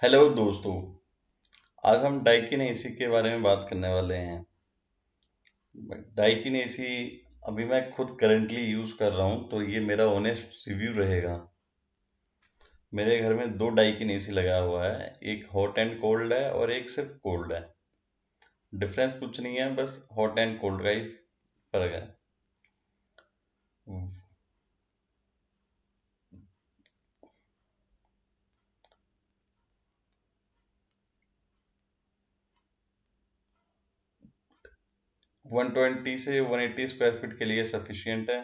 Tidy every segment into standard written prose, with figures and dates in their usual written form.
Hello दोस्तों। आज हम डाइकिन एसी के बारे में बात करने वाले हैं। डाइकिन एसी अभी मैं खुद करंटली यूज कर रहा हूँ, तो ये मेरा ऑनेस्ट रिव्यू रहेगा। मेरे घर में दो डाइकिन एसी लगा हुआ है, एक हॉट एंड कोल्ड है और एक सिर्फ कोल्ड है। डिफरेंस कुछ नहीं है, बस हॉट एंड कोल्ड का ही फर्क है। 120 से 180 स्क्वायर फीट के लिए सफिशियंट है।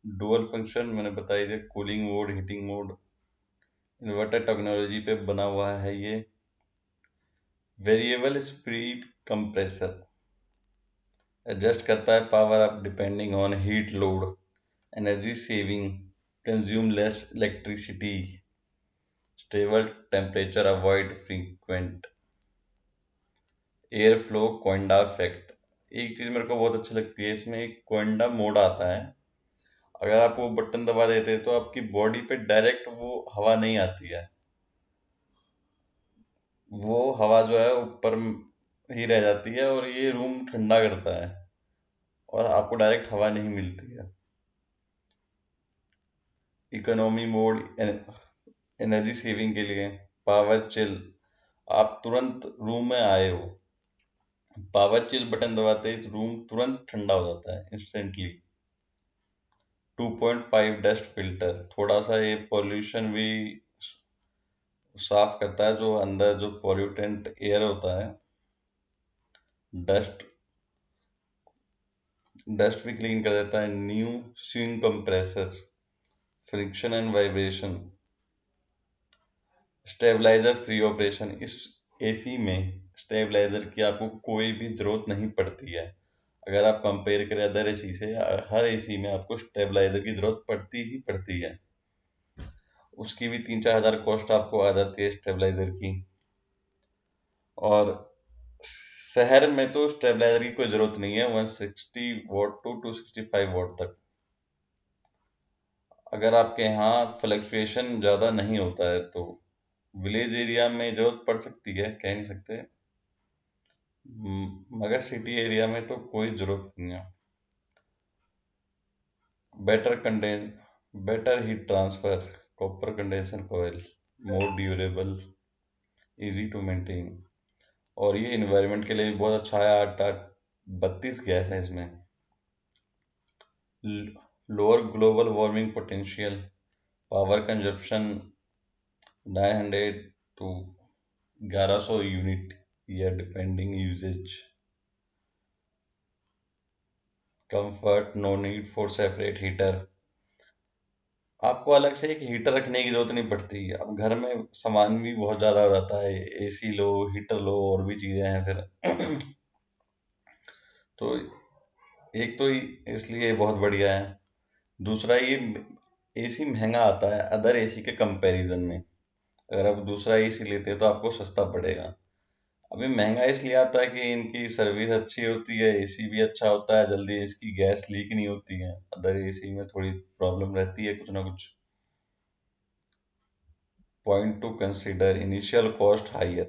डुअल फंक्शन मैंने बताई दिया, cooling mode, heating mode. Inverter technology पे बना हुआ है ये। वेरिएबल स्पीड कंप्रेसर एडजस्ट करता है power up depending on heat load, energy saving, consume less electricity, stable temperature, avoid frequent air flow, Konda effect. एक चीज मेरे को बहुत अच्छी लगती है, इसमें एक कोंडा मोड आता है। अगर आप वो बटन दबा देते हैं तो आपकी बॉडी पे डायरेक्ट वो हवा नहीं आती है। वो हवा जो है ऊपर ही रह जाती है और ये रूम ठंडा करता है और आपको डायरेक्ट हवा नहीं मिलती है। इकोनॉमी मोड एनर्जी सेविंग के लिए। पावर चिल, आप तुरंत रूम में आए हो, पावर चिल बटन दबाते ही रूम तुरंत ठंडा हो जाता है इंस्टेंटली। 2.5 डस्ट फिल्टर, थोड़ा सा ये पॉल्यूशन भी साफ करता है, जो अंदर जो पॉल्यूटेंट एयर होता है, डस्ट डस्ट भी क्लीन कर देता है। New swing compressor, friction and vibration, stabiliser free operation. इस एसी में स्टेबलाइजर की आपको कोई भी जरूरत नहीं पड़ती है। अगर आप कंपेयर करें अदर एसी से, हर एसी में आपको स्टेबलाइजर की जरूरत पड़ती ही पड़ती है। उसकी भी 3-4 हज़ार कॉस्ट आपको आ जाती है स्टेबलाइजर की। और शहर में तो स्टेबलाइजर की कोई जरूरत नहीं है, 160 वॉट टू 265 वॉट तक। अगर आपके यहाँ फ्लक्चुएशन ज़्यादा नहीं होता है तो विलेज एरिया में जरूरत पड़ सकती है, कह नहीं सकते। मगर सिटी एरिया में तो कोई जरूरत नहीं है। Better condense better heat transfer, copper condenser coil, more durable, easy to maintain. और ये इन्वायरमेंट के लिए भी बहुत अच्छा है। 32 गैस है इसमें। Lower global warming potential, power consumption 900 to 1100 unit या depending usage. Comfort, no need for separate heater, आपको अलग से एक हीटर रखने की जरूरत नहीं पड़ती। अब घर में सामान भी बहुत ज्यादा हो जाता है, एसी लो, हीटर लो, और भी चीजें हैं फिर तो एक तो इसलिए बहुत बढ़िया है। दूसरा, ये एसी महंगा आता है अदर एसी के कंपैरिजन में। अगर आप दूसरा एसी लेते हैं तो आपको सस्ता पड़ेगा। अभी महंगा इसलिए आता है कि इनकी सर्विस अच्छी होती है, एसी भी अच्छा होता है, जल्दी इसकी गैस लीक नहीं होती है। अदर एसी में थोड़ी प्रॉब्लम रहती है, कुछ ना कुछ। Point to consider, initial cost higher,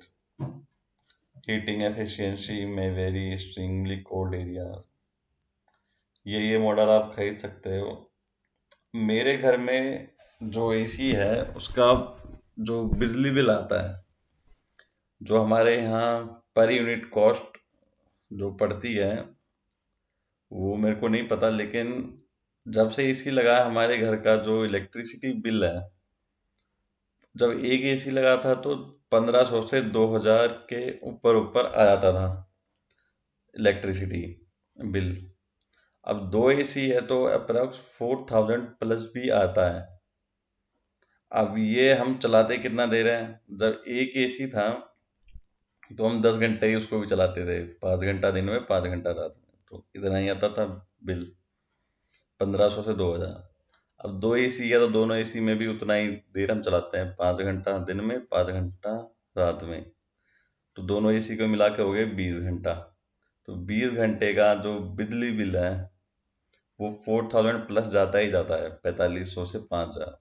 heating efficiency में वेरी एक्सट्रीमली कोल्ड एरिया। ये मॉडल आप खरीद सकते हो। मेरे घर में जो एसी है उसका जो बिजली बिल आता है, जो हमारे यहाँ पर यूनिट कॉस्ट जो पड़ती है, वो मेरे को नहीं पता। लेकिन जब से एसी लगा है, हमारे घर का जो इलेक्ट्रिसिटी बिल है, जब एक एसी लगा था तो 1500 से 2000 के ऊपर ऊपर आ जाता था इलेक्ट्रिसिटी बिल। अब दो एसी है तो अप्रोक्स 4000 प्लस भी आता है। अब ये हम चलाते कितना दे रहे हैं, जब एक एसी था तो हम 10 घंटे ही उसको भी चलाते थे, 5 घंटा दिन में, 5 घंटा रात में, तो इतना ही आता था बिल, 1500 से 2000। अब दो एसी है तो दोनों एसी में भी उतना ही देर हम चलाते हैं, 5 घंटा दिन में, 5 घंटा रात में। तो दोनों एसी को मिला के हो गए 20 घंटा। तो 20 घंटे का जो बिजली बिल है वो 4000 प्लस जाता ही जाता है, 4500 से 5000।